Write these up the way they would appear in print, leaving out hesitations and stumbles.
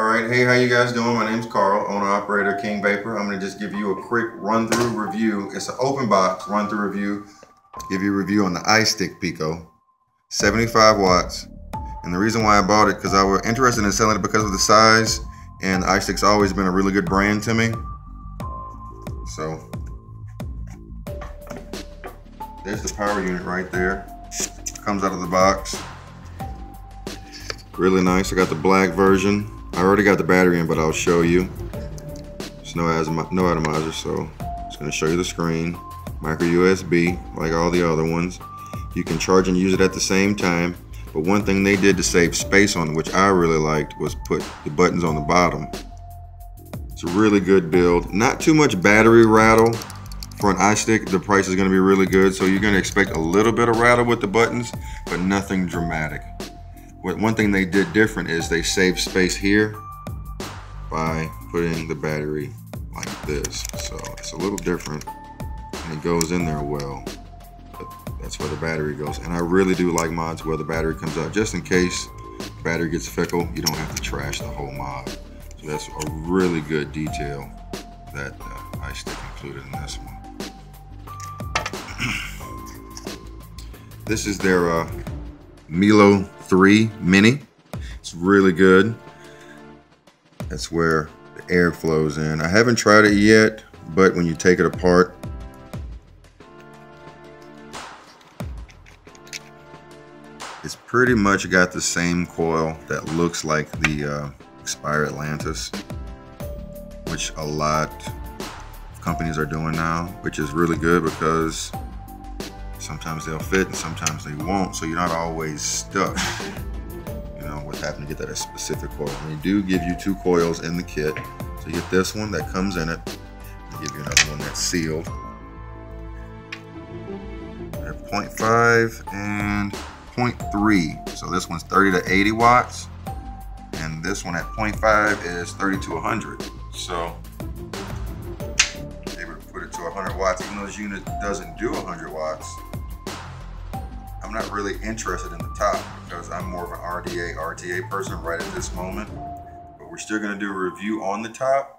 Alright, hey, how you guys doing? My name's Carl, owner-operator King Vapor. I'm going to just give you a quick run-through review. It's an open box run-through review. Give you a review on the IStick Pico. 75 watts. And the reason why I bought it, because I was interested in selling it because of the size, and IStick's always been a really good brand to me. So, there's the power unit right there. Comes out of the box. Really nice. I got the black version. I already got the battery in, but I'll show you. There's no atomizer, so I'm just going to show you the screen. Micro USB, like all the other ones. You can charge and use it at the same time. But one thing they did to save space on it, which I really liked, was put the buttons on the bottom. It's a really good build. Not too much battery rattle. For an IStick, the price is going to be really good, so you're going to expect a little bit of rattle with the buttons, but nothing dramatic. One thing they did different is they saved space here by putting the battery like this. So it's a little different, and it goes in there well. But that's where the battery goes. And I really do like mods where the battery comes out, just in case the battery gets fickle, you don't have to trash the whole mod. So that's a really good detail that IStick included in this one. This is their Milo 3 Mini. It's really good. That's where the air flows in. I haven't tried it yet, but when you take it apart, it's pretty much got the same coil that looks like the expired Atlantis, which a lot of companies are doing now, which is really good because sometimes they'll fit and sometimes they won't, so you're not always stuck, you know, with having to get that specific coil. And they do give you 2 coils in the kit. So you get this one that comes in it. They give you another one that's sealed. They're 0.5 and 0.3. So this one's 30 to 80 watts. And this one at 0.5 is 30 to 100. So they would put it to 100 watts, even though this unit doesn't do 100 watts. I'm not really interested in the top because I'm more of an RTA person right at this moment. But we're still going to do a review on the top.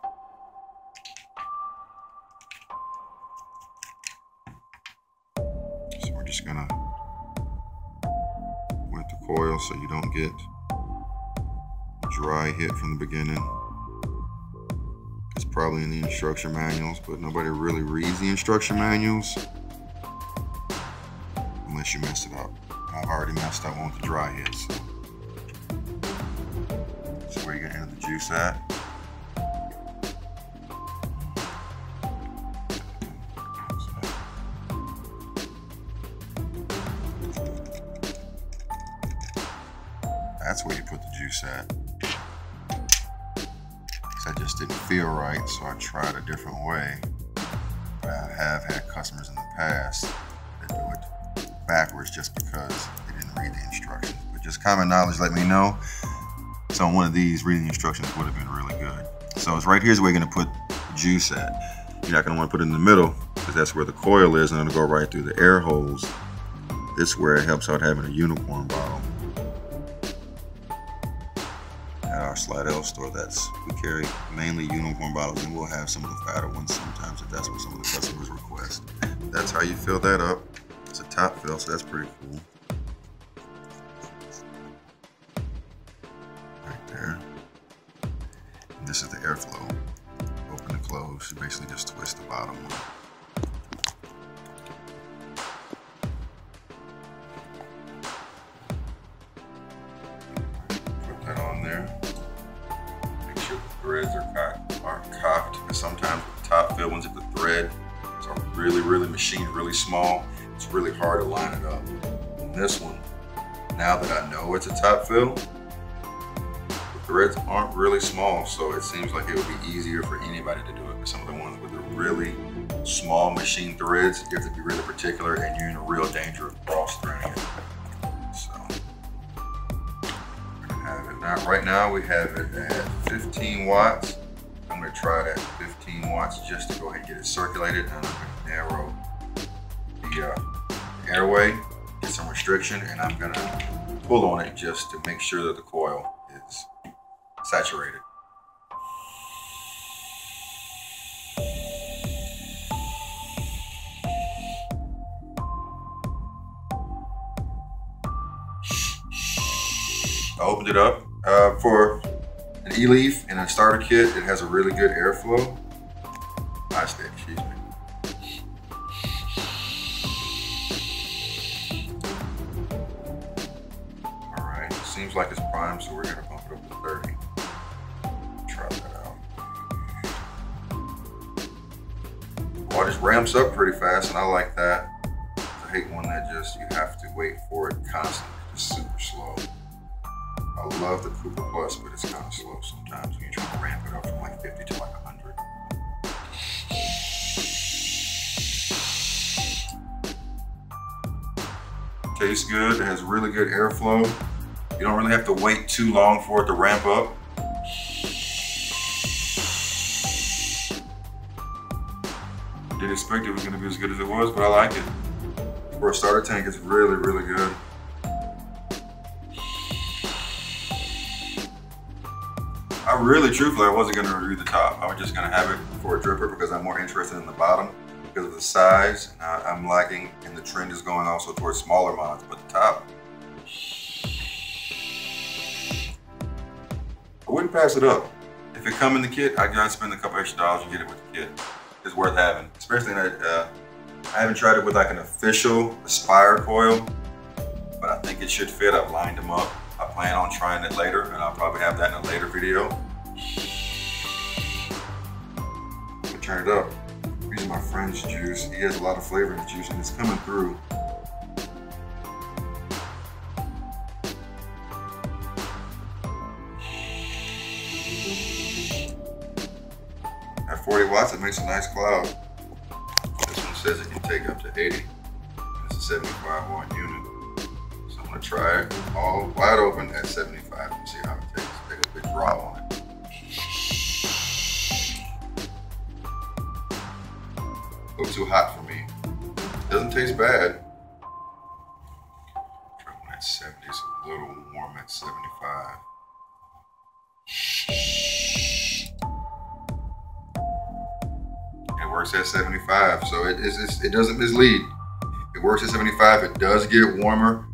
So we're just going to wet the coil so you don't get a dry hit from the beginning. It's probably in the instruction manuals, but nobody really reads the instruction manuals unless you messed it up. I've already messed up on the dry hits. So where you're gonna enter the juice at. That's where you put the juice at. That just didn't feel right, so I tried a different way. But I have had customers in the past that do it backwards just because they didn't read the instructions. But just common knowledge, let me know. So on one of these, reading the instructions would have been really good. So it's right here's where you're gonna put the juice at. You're not gonna wanna put it in the middle because that's where the coil is and it'll go right through the air holes. This is where it helps out having a unicorn bottle. At our Slidell store, we carry mainly unicorn bottles, and we'll have some of the fatter ones sometimes if that's what some of the customers request. That's how you fill that up. It's a top fill, so that's pretty cool. Right there. And this is the airflow. Open and close. You basically just twist the bottom one. Put that on there. Make sure the threads are cocked. And sometimes with the top fill ones, if the thread is really machined really small, it's really hard to line it up. And this one, now that I know it's a top fill, the threads aren't really small, so it seems like it would be easier for anybody to do it. But some of the ones with the really small machine threads, you have to be really particular and you're in a real danger of cross threading it. So we're gonna have it now. Right now we have it at 15 watts. I'm gonna try it at 15 watts just to go ahead and get it circulated, and I'm gonna narrow the airway, get some restriction, and I'm gonna pull on it just to make sure that the coil is saturated. I opened it up for an E-leaf and a starter kit. It has a really good airflow. IStick, excuse me. All right, it seems like it's primed, so we're gonna bump it up to 30. Try that out. Well, it just ramps up pretty fast, and I like that. I hate one that just, you have to wait for it constantly, just super slow. I love the Cooper Plus, but it's kind of slow sometimes when you're trying to ramp it up from like 50 to like 100. Tastes good, it has really good airflow. You don't really have to wait too long for it to ramp up. I didn't expect it was gonna be as good as it was, but I like it. For a starter tank, it's really, really good. I really, truthfully, I wasn't gonna review the top. I was just gonna have it for a dripper because I'm more interested in the bottom because of the size. I'm liking, and the trend is going also towards smaller mods, but the top, I wouldn't pass it up. If it come in the kit, I'd spend a couple extra dollars and get it with the kit. It's worth having, especially that I haven't tried it with like an official Aspire coil, but I think it should fit. I've lined them up. I plan on trying it later, and I'll probably have that in a later video. I'll turn it up. I'm using my friend's juice. He has a lot of flavor in the juice, and it's coming through. At 40 watts, it makes a nice cloud. This one says it can take up to 80. It's a 75 watt unit. So I'm gonna try it all wide open at 75 and see how it tastes. Take a big draw on it. A little too hot for me. Doesn't taste bad. Try one at 70, it's a little warm at 75. It works at 75, so it doesn't mislead. It works at 75, it does get warmer.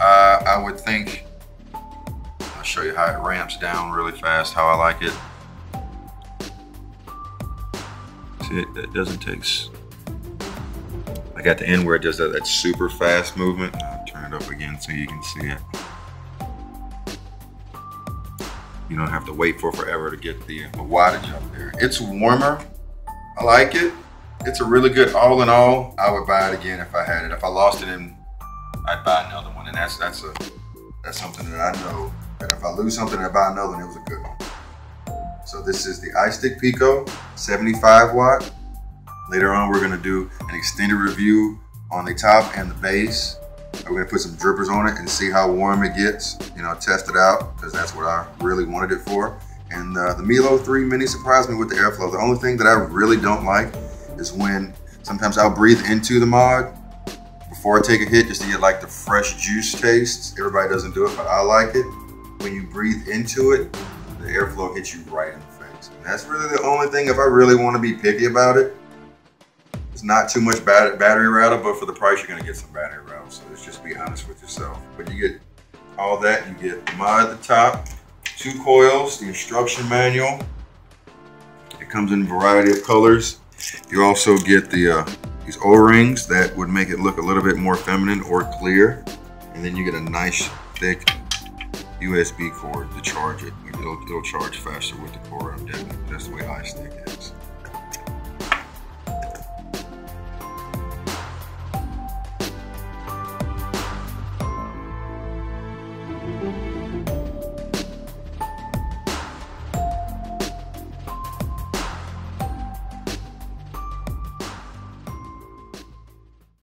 I would think, I'll show you how it ramps down really fast, how I like it. See, it doesn't take, like at the end where it does that super fast movement. I'll turn it up again so you can see it. You don't have to wait for forever to get the wattage up there. It's warmer. I like it. It's a really good, all in all, I would buy it again if I had it. If I lost it in, I'd buy another one. And that's something that I know that if I lose something and I buy another one, it was a good one. So this is the IStick Pico, 75 watt. Later on, we're gonna do an extended review on the top and the base. We're gonna put some drippers on it and see how warm it gets. You know, test it out, because that's what I really wanted it for. And the Milo 3 Mini surprised me with the airflow. The only thing that I really don't like is when sometimes I'll breathe into the mod before I take a hit just to get like the fresh juice taste. Everybody doesn't do it, but I like it. When you breathe into it, the airflow hits you right in the face. And that's really the only thing, if I really want to be picky about it. It's not too much battery rattle, but for the price, you're gonna get some battery rattle. So let's just be honest with yourself. But you get all that, you get the mod at the top, 2 coils, the instruction manual. It comes in a variety of colors. You also get the these O-rings that would make it look a little bit more feminine or clear. And then you get a nice thick USB cord to charge it. It'll charge faster with the cord. That's the way IStick is.